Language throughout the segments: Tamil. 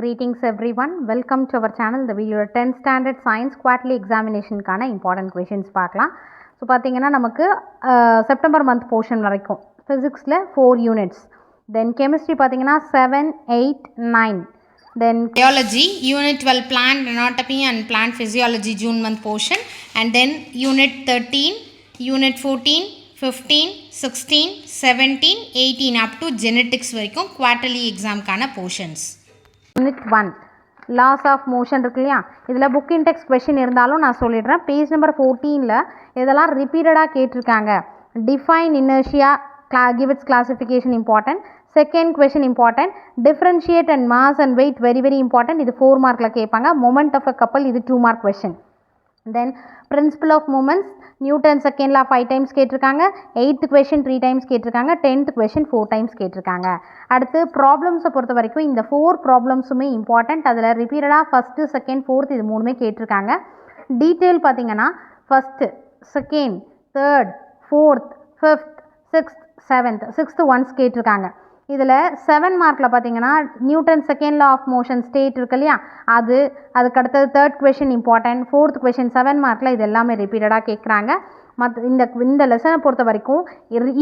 Greetings everyone, welcome to our channel. இந்த video 10th standard science quarterly examinationக்கான important questions பார்க்கலாம். ஸோ பார்த்தீங்கன்னா நமக்கு செப்டம்பர் மந்த் போர்ஷன் வரைக்கும் ஃபிசிக்ஸில் 4 units, தென் கெமிஸ்ட்ரி பார்த்தீங்கன்னா 7, 8, 9, then biology unit 12 plant anatomy and plant physiology June month portion, and then unit 13, unit 14, 15, 16, 17, 18 up to genetics வரைக்கும் quarterly examக்கான portions. Unit 1 laws of motion இருக்கு இல்லையா, இதில் புக் இன்டெக்ஸ் கொஷின் இருந்தாலும் நான் சொல்லிடுறேன். பேஜ் நம்பர் 14ல் இதெல்லாம் ரிப்பீட்டடாக கேட்டிருக்காங்க. Define inertia, give its classification important. Second question important. Differentiate and mass and weight very very important. இது 4 மார்க்கில் கேட்பாங்க. மொமெண்ட் ஆஃப் அ கப்பல் இது 2 mark question. Then principle of moments Newton second law 5 times கேட்டிருக்காங்க. 8th கொஷின் 3 டைம்ஸ் கேட்டிருக்காங்க. 10th கொஷின் 4 டைம்ஸ் கேட்டிருக்காங்க. அடுத்து ப்ராப்ளம்ஸை பொறுத்த வரைக்கும் இந்த 4 ப்ராப்ளம்ஸுமே இம்பார்ட்டன்ட். அதில் ரிப்பீட்டடாக ஃபஸ்ட்டு, செகண்ட், ஃபோர்த் இது 3மே கேட்டிருக்காங்க. டீட்டெயில் பார்த்தீங்கன்னா first, second, third, fourth, fifth, sixth, seventh, 6th once கேட்டிருக்காங்க. இதில் 7 மார்க்கில் பார்த்தீங்கன்னா Newton second law of motion state இருக்கு இல்லையா, அதுக்கடுத்தது 3rd question important. 4th question 7 மார்க்கில் இது எல்லாமே ரிப்பீட்டடாக கேட்குறாங்க. இந்த லெசனை பொறுத்த வரைக்கும்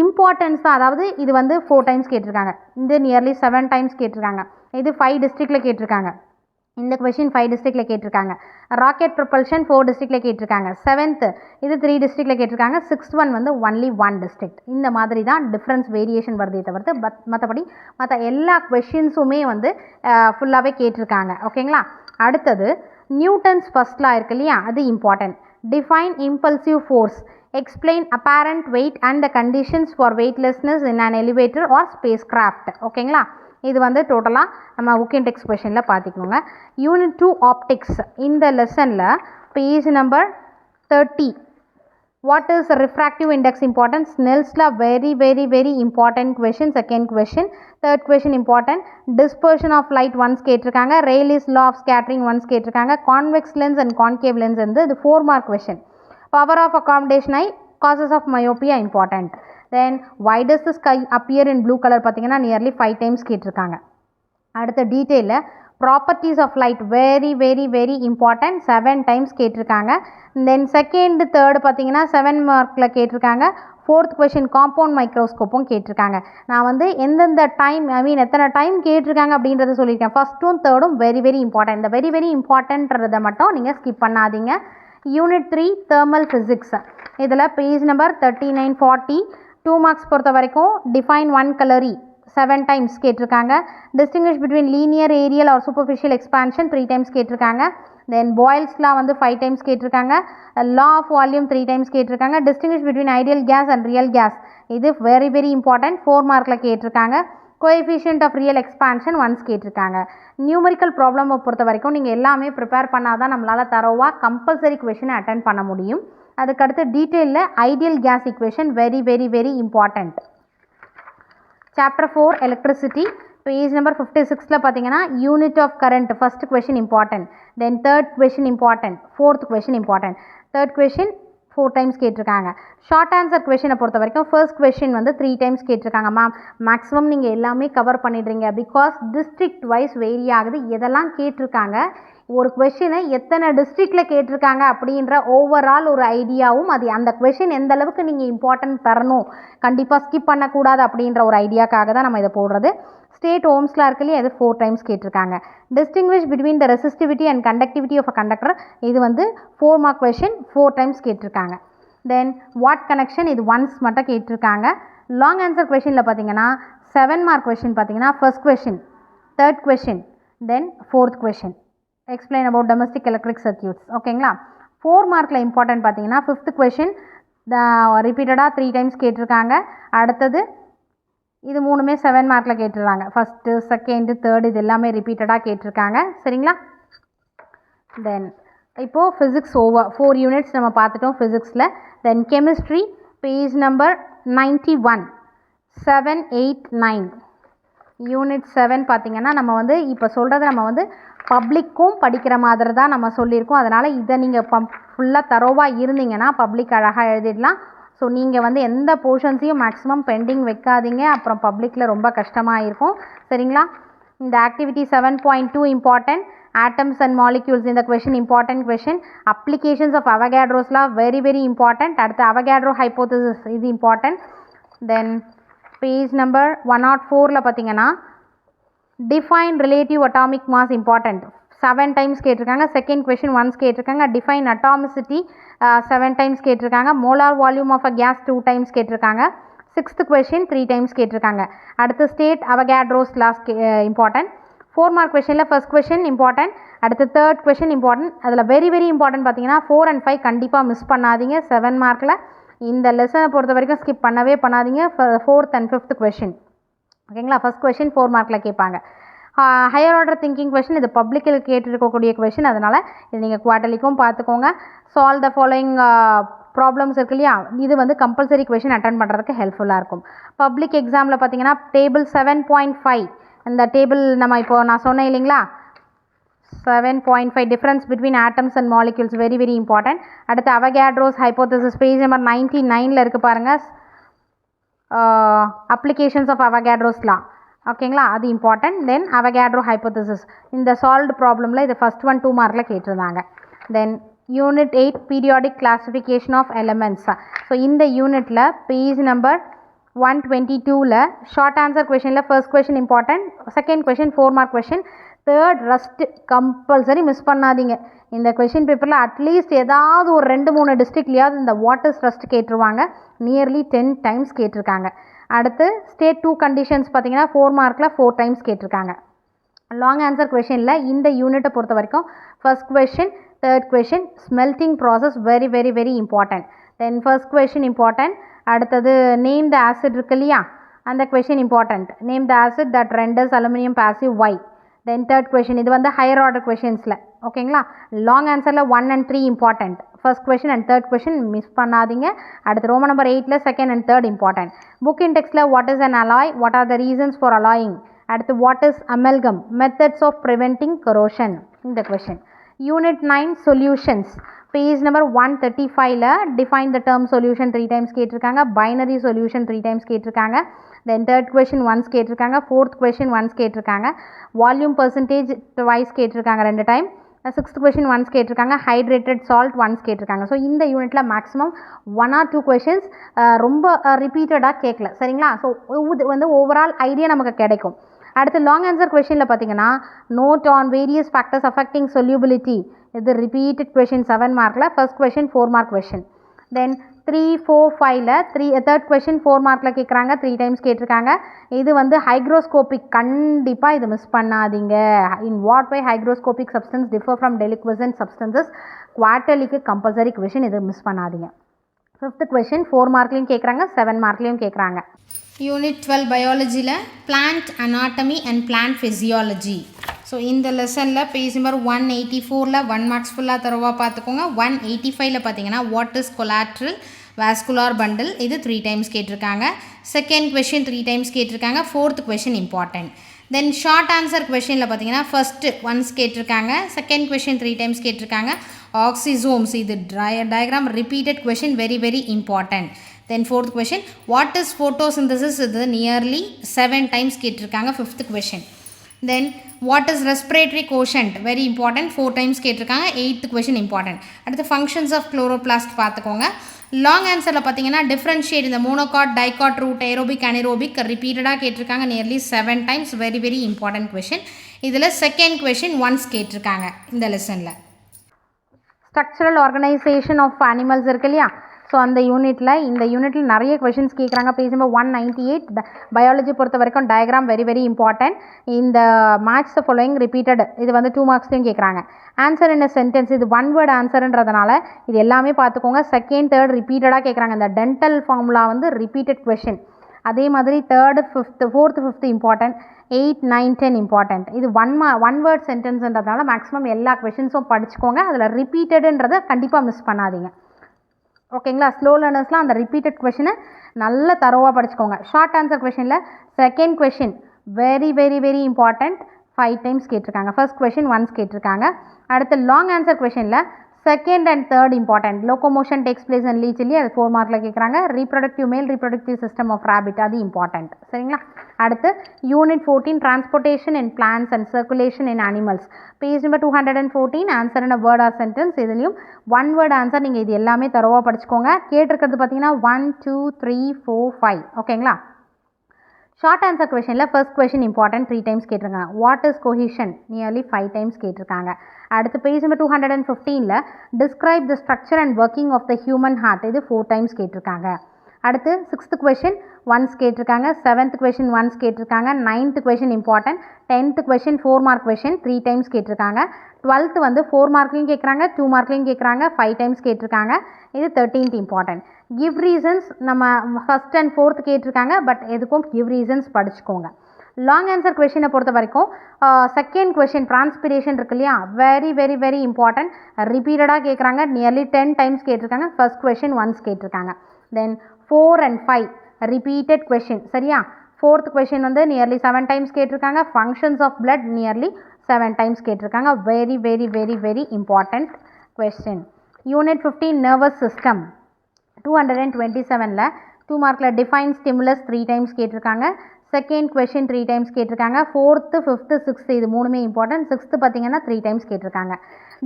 இம்பார்ட்டன்ஸ் தான். அதாவது இது வந்து 4 டைம்ஸ் கேட்டிருக்காங்க. இந்த நியர்லி 7 டைம்ஸ் கேட்டிருக்காங்க. இது 5 டிஸ்ட்ரிக்டில் கேட்டிருக்காங்க. இந்த கொஷின் 5 டிஸ்ட்ரிக்டில் கேட்டிருக்காங்க. ராக்கெட் ப்ரொபல்ஷன் 4 டிஸ்ட்ரிக்டில் கேட்டிருக்காங்க. 7th இது 3 டிஸ்ட்ரிக்டில் கேட்டிருக்காங்க. 6th ஒன் வந்து ஒன்லி 1 டிஸ்ட்ரிக்ட். இந்த மாதிரி தான் டிஃப்ரென்ஸ் வேரியேஷன் வருதே தவிர்த்து மற்றபடி மற்ற எல்லா கொஷின்ஸுமே வந்து ஃபுல்லாகவே கேட்டிருக்காங்க. ஓகேங்களா. அடுத்தது நியூட்டன்ஸ் ஃபர்ஸ்ட் லா இருக்கு இல்லையா, அது important. Define impulsive force, explain apparent weight and the conditions for weightlessness in an elevator or spacecraft. ஓகேங்களா. இது வந்து டோட்டலாக நம்ம புக் இன்டெக்ஸ் கொஷனில் பார்த்துக்கோங்க. யூனிட் 2 ஆப்டிக்ஸ் இந்த லெசனில் page number 30. What is refractive index important? Snell's law very very very important question. Second question. 3rd question important. Dispersion of light once கேட்டிருக்காங்க. Rayleigh's law of scattering once கேட்டிருக்காங்க. Convex lens and concave lens வந்து இது 4 mark question. Power of accommodation eye, causes of myopia important. Then why does the sky appear in blue color பார்த்தீங்கன்னா நியர்லி 5 டைம்ஸ் கேட்டிருக்காங்க. அடுத்த டீட்டெயிலில் properties of light very very very important. 7 times கேட்டிருக்காங்க. தென் செகண்ட், தேர்டு பார்த்தீங்கன்னா 7 மார்க்கில் கேட்டிருக்காங்க. 4th கொஷின் காம்பவுண்ட் மைக்ரோஸ்கோப்பும் கேட்டிருக்காங்க. நான் வந்து எந்தெந்த டைம் எத்தனை டைம் கேட்டிருக்காங்க அப்படின்றத சொல்லியிருக்கேன். ஃபஸ்ட்டும் தேர்டும் வெரி வெரி இம்பார்ட்டன்ட். இந்த வெரி வெரி இம்பார்ட்டன்றதை மட்டும் நீங்கள் ஸ்கிப் பண்ணாதீங்க. யூனிட் 3 தெர்மல் ஃபிசிக்ஸ் இதில் பேஜ் நம்பர் 39, 40 2 மார்க்ஸ் பொறுத்த வரைக்கும் டிஃபைன் ஒன் கலரி 7 டைம்ஸ் கேட்டிருக்காங்க. Distinguish between linear, areal or superficial expansion 3 times கேட்டிருக்காங்க. தென் பாயில்ஸ் லா வந்து 5 டைம்ஸ் கேட்டிருக்காங்க. லா ஆஃப் வால்யூம் 3 டைம்ஸ் கேட்டிருக்காங்க. Distinguish between ideal gas and real gas இது வெரி வெரி இம்பார்ட்டன்ட். 4 மார்க்கில் கேட்டிருக்காங்க. Coefficient of real expansion once கேட்டிருக்காங்க. நியூமரிக்கல் ப்ராப்ளமை பொறுத்த வரைக்கும் நீங்கள் எல்லாமே ப்ரிப்பேர் பண்ணால் தான் நம்மளால் தரோவாக கம்பல்சரி கொஷினை அட்டென்ட் பண்ண முடியும். அதுக்கடுத்து டீட்டெயிலில் ideal gas equation very very very important. Chapter 4 electricity page number 56ல் பார்த்தீங்கன்னா unit of current first question important. Then 3rd question important. 4th question important. 3rd question 4 times கேட்டிருக்காங்க. ஷார்ட் ஆன்சர் கொஷினை பொறுத்த வரைக்கும் ஃபர்ஸ்ட் கொஷின் வந்து 3 டைம்ஸ் கேட்டிருக்காங்க. மேக்ஸிமம் நீங்கள் எல்லாமே கவர் பண்ணிடுறீங்க. பிகாஸ் டிஸ்ட்ரிக்ட் வைஸ் வேரி ஆகுது. எதெல்லாம் கேட்டிருக்காங்க, ஒரு கொஷினை எத்தனை டிஸ்ட்ரிக்டில் கேட்டிருக்காங்க அப்படின்ற ஓவரால் ஒரு ஐடியாவும், அது அந்த கொஷின் எந்த அளவுக்கு நீங்கள் இம்பார்ட்டன்ட் தரணும், கண்டிப்பாக ஸ்கிப் பண்ணக்கூடாது அப்படின்ற ஒரு ஐடியாக்காக தான் நம்ம இதை போடுறது. ஸ்டேட் ஓம்ஸ்லாம் இருக்கு இல்லையா, அது 4 டைம்ஸ் கேட்டிருக்காங்க. Distinguish between the resistivity and conductivity of a conductor இது வந்து 4 மார்க் கொஷின், 4 டைம்ஸ் கேட்டிருக்காங்க. தென் வாட் கனெக்ஷன் இது ஒன்ஸ் மட்டும் கேட்டிருக்காங்க. லாங் ஆன்சர் கொஷினில் பார்த்தீங்கன்னா 7 மார்க் கொஷின் பார்த்தீங்கன்னா first question, 3rd question, then 4th question explain about domestic electric circuits. ஓகேங்களா. 4 மார்க்கில் இம்பார்ட்டன்ட் பார்த்தீங்கன்னா 5th கொஷின் ரிப்பீட்டடாக 3 டைம்ஸ் கேட்டிருக்காங்க. அடுத்தது இது 3மே 7 மார்க்கில் கேட்டிருக்காங்க. ஃபஸ்ட்டு, செகண்டு, தேர்டு இது எல்லாமே ரிப்பீட்டடாக கேட்டிருக்காங்க. சரிங்களா. தென் இப்போது ஃபிசிக்ஸ் ஓவர் 4 யூனிட்ஸ் நம்ம பார்த்துட்டோம் ஃபிசிக்ஸில். தென் கெமிஸ்ட்ரி பேஜ் நம்பர் 91 7, 8, 9 யூனிட் 7 பார்த்திங்கன்னா நம்ம வந்து இப்போ சொல்கிறது நம்ம வந்து பப்ளிக்கும் படிக்கிற மாதிரி தான் நம்ம சொல்லியிருக்கோம். அதனால் இதை நீங்கள் ஃபுல்லாக தரோவாக இருந்தீங்கன்னா பப்ளிக் அழகாக எழுதிடலாம். ஸோ நீங்கள் வந்து எந்த போர்ஷன்ஸையும் மேக்ஸிமம் பெண்டிங் வைக்காதீங்க, அப்புறம் பப்ளிக்கில் ரொம்ப கஷ்டமாக இருக்கும். சரிங்களா. இந்த activity 7.2 important. atoms and molecules இந்த question important question. applications of Avogadro's law very very important. அடுத்து Avogadro hypothesis இது important. then page number 104ல பார்த்தீங்கன்னா define relative atomic mass important 7 times கேட்டிருக்காங்க. செகண்ட் question once கேட்டிருக்காங்க. define atomicity 7 times கேட்டிருக்காங்க. molar volume of a gas 2 times கேட்டிருக்காங்க. சிக்ஸ்த் question 3 times கேட்டிருக்காங்க. அடுத்து state Avogadro's law important. 4 mark questionல ஃபர்ஸ்ட் question இம்பார்ட்டன்ட். அடுத்து தேர்ட் question இம்பார்ட்டன்ட். அதில் வெரி வெரி இம்பார்ட்டன்ட் பார்த்தீங்கன்னா 4 and 5 கண்டிப்பாக மிஸ் பண்ணாதீங்க. 7 மார்க்கில் இந்த லெசனை பொறுத்த வரைக்கும் ஸ்கிப் பண்ணவே பண்ணாதீங்க. 4th and 5th question ஓகேங்களா. ஃபர்ஸ்ட் question 4 மார்க்கில் கேட்பாங்க. ஹையர் ஆர்டர் திங்கிங் கொஷின், இது பப்ளிக்கில் கேட்டிருக்கக்கூடிய கொஷின், அதனால் இது நீங்கள் குவார்ட்டர்லிக்கும் பார்த்துக்கோங்க. சால்வ் த ஃபாலோயிங் ப்ராப்ளம்ஸ் இருக்கு இல்லையா, இது வந்து கம்பல்சரி கொஷின் அட்டன் பண்ணுறதுக்கு ஹெல்ப்ஃபுல்லாக இருக்கும். பப்ளிக் எக்ஸாமில் பார்த்தீங்கன்னா டேபிள் 7.5 இந்த டேபிள் நம்ம இப்போது நான் சொன்னேன் இல்லைங்களா 7.5 difference between atoms and molecules very very important. அடுத்து அவகேட்ரோஸ் ஹைப்போதசிஸ் பேஜ் நம்பர் 99ல் இருக்குது பாருங்கள். applications of Avogadro's law ஓகேங்களா, அது இம்பார்ட்டன்ட். தென் அவகேட்ரோ ஹைப்போதசிஸ் இந்த சால்வ்டு ப்ராப்ளமில் இது ஃபஸ்ட் 2 மார்க்கில் கேட்டிருந்தாங்க. Then unit 8 periodic classification of elements. So இந்த யூனிட்டில் பேஜ் நம்பர் 122ல் ஷார்ட் ஆன்சர் கொஷனில் first question important, second question 4 mark question, third rest compulsory miss பண்ணாதீங்க. இந்த கொஷின் பேப்பரில் அட்லீஸ்ட் ஏதாவது ஒரு 2-3 டிஸ்ட்ரிக்ட்லையாவது இந்த வாட்டர்ஸ் ரஸ்ட் கேட்டுருவாங்க. நியர்லி 10 times கேட்டிருக்காங்க. அடுத்து ஸ்டேட் 2 கண்டிஷன்ஸ் பார்த்தீங்கன்னா 4 மார்க்கில் 4 times கேட்டிருக்காங்க. லாங் ஆன்சர் கொஷனில் இந்த யூனிட்டை பொறுத்த வரைக்கும் first question, third question, smelting process very very very important. Then first question important. அடுத்தது நேம் த ஆசிட் இருக்கு இல்லையா, அந்த question important. Name the acid that renders aluminium passive why. Then third question, இது வந்து ஹையர் ஆர்டர் கொஷின்ஸில் ஓகேங்களா. லாங் ஆன்சரில் 1 and 3 இம்பார்ட்டன்ட். First question and third question miss பண்ணாதீங்க. அடுத்து ரோமன் நம்பர் 8ல் second and third important. Book இன்டெக்ஸில் what is an alloy, what are the reasons for alloying. அடுத்து what is amalgam, methods of preventing corrosion இந்த question. Unit 9 solutions page number 135ல் define the term solution 3 times கேட்டிருக்காங்க. பைனரி சொல்யூஷன் 3 times கேட்டிருக்காங்க. தென் தேர்ட் கொஷின் ஒன்ஸ் கேட்டிருக்காங்க. ஃபோர்த் கொஷின் ஒன்ஸ் கேட்டிருக்காங்க. வால்யூம் பர்சன்டேஜ் ட்வைஸ் கேட்டிருக்காங்க 2 time. சிக்ஸ்த் கொஷின் ஒன்ஸ் கேட்டிருக்காங்க. ஹைட்ரேட்டட் சால்ட் ஒன்ஸ் கேட்டிருக்காங்க. ஸோ இந்த யூனிட்டில் மேக்ஸிமம் 1 or 2 questions ரொம்ப ரிப்பீட்டடாக கேட்கல சரிங்களா. ஸோ இது வந்து ஓவரால் ஐடியா நமக்கு கிடைக்கும். அடுத்து லாங் ஆன்சர் கொஷினில் பார்த்தீங்கன்னா note on various factors affecting solubility, இது ரிப்பீட்டட் கொஷின் 7 மார்க்கில். First question 4 mark question. Then 3, 4, 5ல் தேர்ட் கொஷின் 4 மார்க்கில் கேட்குறாங்க. 3 times கேட்டிருக்காங்க. இது வந்து ஹைக்ரோஸ்கோபிக், கண்டிப்பாக இது மிஸ் பண்ணாதீங்க. In what way hygroscopic substance differ from deliquescent substances, குவார்ட்டர்லிக்கு கம்பல்சரி கொஷின், இது மிஸ் பண்ணாதீங்க. ஃபிஃப்த் கொஷின் 4 மார்க்லையும் கேட்குறாங்க, 7 மார்க்லையும் கேட்குறாங்க. யூனிட் 12 பயாலஜியில் plant anatomy and plant physiology. So இந்த லெசனில் பேஜ் நம்பர் 184ல் 1 marks ஃபுல்லாக தரவாக பார்த்துக்கோங்க. 185ல் பார்த்தீங்கன்னா what is collateral vascular bundle, இது 3 times கேட்டிருக்காங்க. செகண்ட் கொஷின் 3 times கேட்டிருக்காங்க. Fourth question important. Then short answer கொஷினில் பார்த்தீங்கன்னா ஃபஸ்ட்டு ஒன்ஸ் கேட்டிருக்காங்க. செகண்ட் கொஷின் 3 times கேட்டிருக்காங்க. ஆக்சிசோம்ஸ், இது diagram repeated question, very very important. Then fourth question what is photosynthesis, இது நியர்லி 7 times கேட்டிருக்காங்க. Fifth question. Then what is respiratory quotient, very important, 4 times கேட்டிருக்காங்க. 8th question important. அடுத்து ஃபங்க்ஷன்ஸ் ஆஃப் குளோரோபிளாஸ்ட் பார்த்துக்கோங்க. லாங் ஆன்சரில் பார்த்தீங்கன்னா டிஃப்ரென்ஷியேட் இந்த monocot, dicot, root, aerobic, anaerobic ரிப்பீட்டடாக கேட்டிருக்காங்க. Nearly 7 times, very very important question. இதில் செகண்ட் கொஷின் ஒன்ஸ் கேட்டிருக்காங்க இந்த லெசனில். ஸ்ட்ரக்சரல் ஆர்கனைசேஷன் ஆஃப் அனிமல்ஸ் இருக்கு இல்லையா, ஸோ அந்த இந்த யூனிட்டில் நிறைய கொஷின்ஸ் கேட்குறாங்க. பேஜ் நம்பர் 198 பயாலஜி பொறுத்த வரைக்கும் டயக்ராம் வெரி வெரி இம்பார்ட்டன்ட். இந்த மேட்ச் த ஃபாலோயிங் ரிப்பீட்டட், இது வந்து 2 marksலையும் கேட்குறாங்க. ஆன்சர் இன் அ சென்டென்ஸ், இது 1 word ஆன்சர்ன்றதுனால இது எல்லாமே பார்த்துக்கோங்க. செகண்ட் தேர்ட் ரிப்பீட்டடாக கேட்குறாங்க. இந்த டென்டல் ஃபார்முலா வந்து ரிப்பீட்டட் கொஷின். அதே மாதிரி third, fifth, fourth, fifth important. 8, 9, 10 important. இது 1 word சென்டென்ஸ்ன்றதுனால மேக்ஸிமம் எல்லா கொஷின்ஸும் படிச்சுக்கோங்க. அதில் ரிப்பீட்டடுன்றதை கண்டிப்பாக மிஸ் பண்ணாதீங்க ஓகேங்களா. ஸ்லோ லேர்னர்ஸ்லாம் அந்த ரிப்பீட்டட் கொஷினை நல்ல தரோவாக படிச்சுக்கோங்க. ஷார்ட் ஆன்சர் கொஷினில் second question very very very important, 5 times கேட்டிருக்காங்க. ஃபர்ஸ்ட் கொஷின் ஒன்ஸ் கேட்டிருக்காங்க. அடுத்து லாங் ஆன்சர் கொஷினில் second and third important. Locomotion takes place and leech இல்லையா, அது 4 மார்க்கில் கேட்குறாங்க. Reproductive male reproductive system of rabbit, அது இம்பார்ட்டன்ட். சரிங்களா? அடுத்து unit 14 transportation in plants and circulation in animals. Page number 214. Answer in word or sentence. இதுலேயும் ஒன் வேர்ட் ஆன்சர். நீங்கள் இது எல்லாமே தரவாக படிச்சுக்கோங்க. கேட்டிருக்கிறது பார்த்தீங்கன்னா 1 2 3 4 5. ஓகேங்களா? ஷார்ட் ஆன்சர் கொஷனில் ஃபர்ஸ்ட் கொஷின் இம்பார்ட்டன்ட் 3 டைம்ஸ் கேட்டிருக்காங்க. What is cohesion nearly 5 times கேட்டிருக்காங்க. அடுத்து பேஜ் நம்பர் 215ல் describe the structure and working of the human heart, இது 4 டைம்ஸ் கேட்டிருக்காங்க. அடுத்து 6th கொஷின் ஒன்ஸ் கேட்டிருக்காங்க. 7th கொஷின் ஒன்ஸ் கேட்டிருக்காங்க. 9th question important. 10th question 4 mark question 3 times கேட்டிருக்காங்க. 12th வந்து 4 மார்க்லையும் கேட்குறாங்க, 2 மார்க்லையும் கேட்குறாங்க, 5 டைம்ஸ் கேட்டிருக்காங்க. இது 13th இம்பார்ட்டன்ட். கிவ் ரீசன்ஸ் நம்ம ஃபஸ்ட் அண்ட் 4th கேட்டிருக்காங்க, பட் எதுக்கும் கிவ் ரீசன்ஸ் படிச்சுக்கோங்க. லாங் ஆன்சர் கொஷினை பொறுத்த வரைக்கும் செகண்ட் கொஷின் டிரான்ஸ்பிரேஷன் இருக்கு இல்லையா, வெரி வெரி வெரி இம்பார்ட்டன்ட். ரிப்பீட்டடாக கேட்குறாங்க. நியர்லி 10 டைம்ஸ் கேட்டிருக்காங்க. ஃபர்ஸ்ட் கொஷின் ஒன்ஸ் கேட்டிருக்காங்க. Then 4 and 5 repeated question. சரியா? 4th கொஷின் வந்து நியர்லி 7 டைம்ஸ் கேட்டிருக்காங்க. Functions of blood nearly 7 times கேட்டிருக்காங்க. Very very very very important question. Unit 15 nervous system 227ல் 2 மார்க்கில் டிஃபைன் ஸ்டிமுலஸ் 3 டைம்ஸ் கேட்டிருக்காங்க. செகண்ட் கொஷின் 3 டைம்ஸ் கேட்டிருக்காங்க. 4th 5th 6th இது மூணுமே இம்பார்ட்டன்ட். 6th பார்த்தீங்கன்னா 3 டைம்ஸ் கேட்டிருக்காங்க.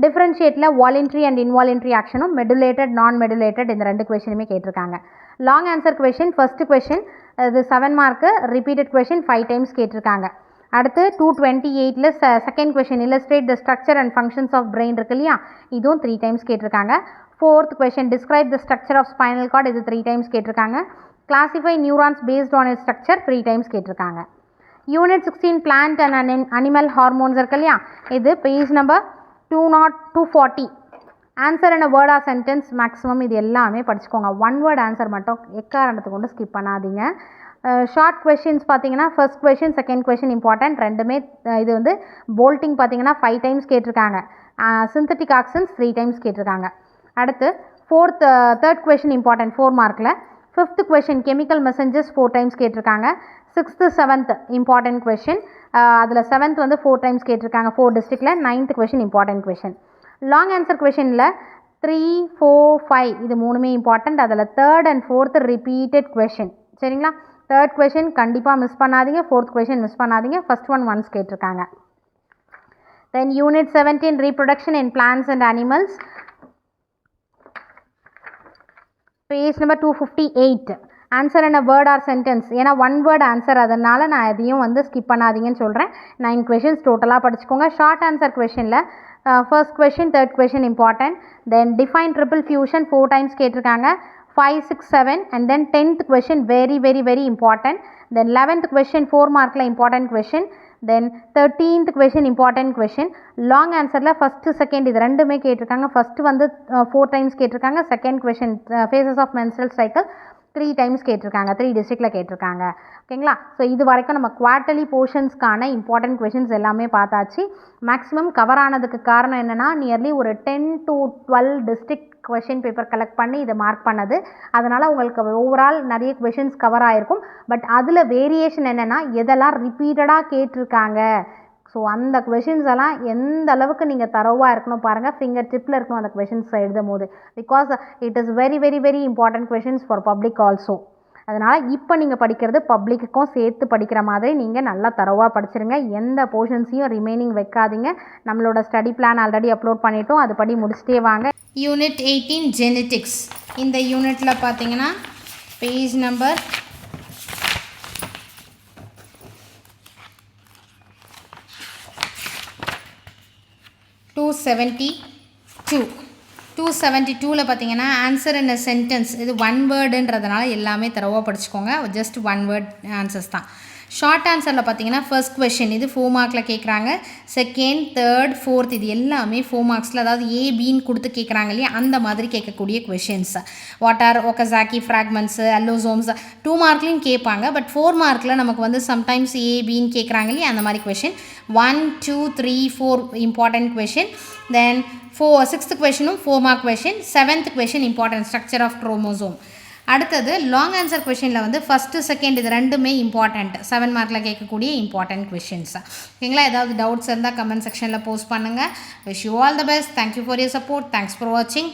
டிஃப்ரென்ஷியேட்டில் வாலண்ட்ரி அண்ட் இன்வாலண்ட்ரி ஆக்ஷனும் மெடுலேட்டட் நான் மெடுலேட்டட் இந்த 2 கொஷினுமே கேட்டிருக்காங்க. Long answer question first question இது 7 மார்க்கு. ரிப்பீட்டட் கொஷின் 5 டைம்ஸ் கேட்டிருக்காங்க. அடுத்து 228ல் second question illustrate the structure and functions of brain இருக்கு இல்லையா, இதுவும் 3 டைம்ஸ் கேட்டிருக்காங்க. 4th question describe the structure of spinal cord, இது 3 டைம்ஸ் கேட்டிருக்காங்க. Classify neurons based on it structure 3 times கேட்டிருக்காங்க. Unit 16 plant and animal hormones இருக்கு இல்லையா, இது பேஜ் நம்பர் 240. ஆன்சர் என்ன வேர்ட் ஆர் சென்டென்ஸ் மேக்ஸிமம் இது எல்லாமே படிச்சுக்கோங்க. ஒன் வேர்ட் ஆன்சர் மட்டும் எக்காரணத்தை கொண்டு ஸ்கிப் பண்ணாதீங்க. ஷார்ட் கொஷின்ஸ் பார்த்தீங்கன்னா first question second question important ரெண்டுமே. இது வந்து போல்ட்டிங் பார்த்தீங்கன்னா 5 டைம்ஸ் கேட்டிருக்காங்க. சிந்தட்டிக் ஆக்சன்ஸ் 3 டைம்ஸ் கேட்டிருக்காங்க. அடுத்து தேர்ட் கொஷின் இம்பார்ட்டன்ட் 4 மார்க்கில். 5th question chemical messengers 4 times கேட்டிருக்காங்க. 6th 7th important question. அதில் 7th வந்து 4 டைம்ஸ் கேட்டிருக்காங்க 4 டிஸ்ட்ரிக்டில். 9th question important question. Long answer கொஷினில் 3 4 5 இது மூணுமே இம்பார்ட்டன்ட். அதில் 3rd and 4th repeated question. சரிங்களா? 3rd கொஷின் கண்டிப்பாக மிஸ் பண்ணாதீங்க. 4th கொஷின் மிஸ் பண்ணாதீங்க. ஃபர்ஸ்ட் ஒன்ஸ் கேட்டிருக்காங்க. தென் unit 17 reproduction in plants and animals page number 258. Answer என்ன வேர்ட் ஆர் சென்டென்ஸ். ஏன்னா ஒன் வேர்ட் ஆன்சர், அதனால் நான் எதையும் வந்து ஸ்கிப் பண்ணாதீங்கன்னு சொல்கிறேன். 9 கொஷின்ஸ் டோட்டலாக படிச்சுக்கோங்க. ஷார்ட் ஆன்சர் கொஷனில் first question third question important. Then define triple fusion 4 times கேட்டிருக்காங்க. 5 6 7 and then 10th question very very very important. Then 11th question 4 மார்க்கில் important question. Then 13th question important question. Long ஆன்சரில் ஃபஸ்ட்டு செகண்ட் இது ரெண்டுமே கேட்டிருக்காங்க. ஃபஸ்ட்டு வந்து 4 டைம்ஸ் கேட்டிருக்காங்க. Second question phases of menstrual cycle 3 times கேட்டிருக்காங்க. 3 டிஸ்ட்ரிக்டில் கேட்டிருக்காங்க. ஓகேங்களா? ஸோ இது வரைக்கும் நம்ம குவார்ட்டர்லி போர்ஷன்ஸ்க்கான இம்பார்ட்டன்ட் கொஷின்ஸ் எல்லாமே பார்த்தாச்சு. மேக்ஸிமம் கவர் ஆனதுக்கு காரணம் என்னென்னா நியர்லி ஒரு 10 to 12 district question paper collect பண்ணி இதை மார்க் பண்ணது. அதனால் உங்களுக்கு ஓவரால் நிறைய கொஷின்ஸ் கவர் ஆகிருக்கும். பட் அதில் வேரியேஷன் என்னென்னா எதெல்லாம் ரிப்பீட்டடாக கேட்டிருக்காங்க. ஸோ அந்த கொஷின்ஸ் எல்லாம் எந்த அளவுக்கு நீங்கள் தரோவாக இருக்கணும் பாருங்கள். ஃபிங்கர் டிப்பில் இருக்கணும் அந்த கொஷின்ஸ் எழுதும் போது. Because it is very very very important questions for public also. அதனால் இப்போ நீங்கள் படிக்கிறது பப்ளிக்குக்கும் சேர்த்து படிக்கிற மாதிரி நீங்கள் நல்லா தரோவாக படிச்சிருங்க. எந்த போர்ஷன்ஸையும் ரிமைனிங் வைக்காதீங்க. நம்மளோட ஸ்டடி பிளான் ஆல்ரெடி அப்லோட் பண்ணிட்டோம், அது படி முடிச்சிட்டே வாங்க. Unit 18 genetics. இந்த யூனிட்டில் பார்த்தீங்கன்னா பேஜ் நம்பர் 272ல் பார்த்தீங்கன்னா ஆன்சர் இன் அ சென்டென்ஸ், இது ஒன் வேர்டுன்றதுனால எல்லாமே தரவாக படிச்சுக்கோங்க. ஜஸ்ட் ஒன் வேர்ட் ஆன்சர்ஸ் தான். ஷார்ட் ஆன்சரில் பார்த்தீங்கன்னா ஃபர்ஸ்ட் கொஷின் இது 4 மார்க்கில் கேட்குறாங்க. செகண்ட் தேர்ட் ஃபோர்த் இது எல்லாமே 4 மார்க்ஸில், அதாவது ஏபின்னு கொடுத்து கேட்குறாங்க இல்லையா, அந்த மாதிரி கேட்கக்கூடிய questions. What are ஒகசாக்கி fragments allosomes 2 மார்க்லேயும் கேட்பாங்க. பட் 4 மார்க்கில் நமக்கு வந்து சம்டைம்ஸ் ஏபின்னு கேட்குறாங்க இல்லையா, அந்த மாதிரி question. 1 2 3 4 important question. Then 6th கொஷினும் 4 mark question. 7th question important structure of chromosome. அடுத்தது லாங் ஆன்சர் கொஷினில் வந்து ஃபஸ்ட்டு செகண்ட் இது ரெண்டுமே இம்பார்ட்டண்ட் 7 மார்க்கில் கேட்கக்கூடிய இம்பார்ட்டன்ட் கொஷின்ஸ். ஓகேங்களா? ஏதாவது டவுட்ஸ் இருந்தால் கமெண்ட் செக்ஷனில் போஸ்ட் பண்ணுங்கள். Wish you all the best. Thank you for your support. Thanks for வாட்சிங்.